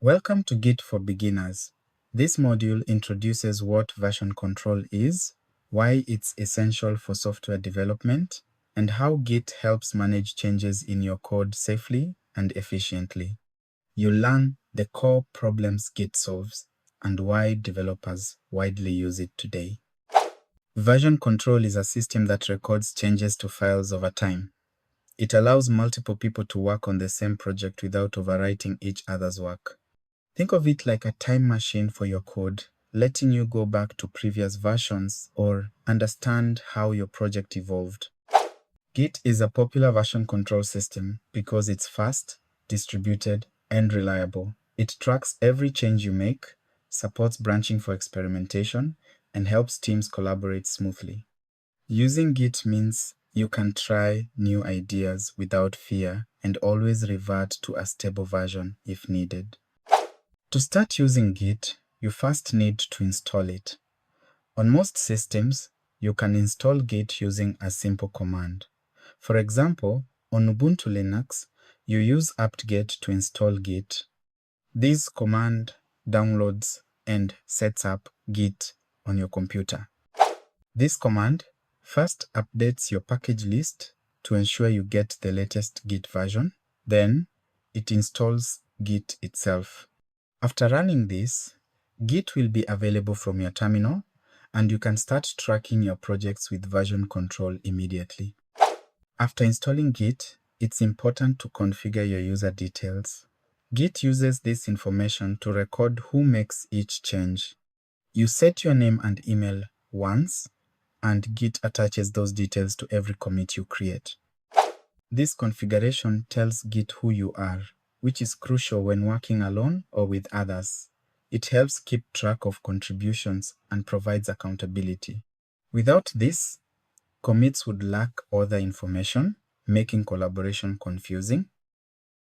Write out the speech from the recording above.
Welcome to Git for Beginners. This module introduces what version control is, why it's essential for software development, and how Git helps manage changes in your code safely and efficiently. You'll learn the core problems Git solves and why developers widely use it today. Version control is a system that records changes to files over time. It allows multiple people to work on the same project without overwriting each other's work. Think of it like a time machine for your code, letting you go back to previous versions or understand how your project evolved. Git is a popular version control system because it's fast, distributed, and reliable. It tracks every change you make, supports branching for experimentation, and helps teams collaborate smoothly. Using Git means you can try new ideas without fear and always revert to a stable version if needed. To start using Git, you first need to install it. On most systems, you can install Git using a simple command. For example, on Ubuntu Linux, you use apt-get to install Git. This command downloads and sets up Git on your computer. This command first updates your package list to ensure you get the latest Git version. Then, it installs Git itself. After running this, Git will be available from your terminal, and you can start tracking your projects with version control immediately. After installing Git, it's important to configure your user details. Git uses this information to record who makes each change. You set your name and email once, and Git attaches those details to every commit you create. This configuration tells Git who you are, which is crucial when working alone or with others. It helps keep track of contributions and provides accountability. Without this, commits would lack other information, making collaboration confusing.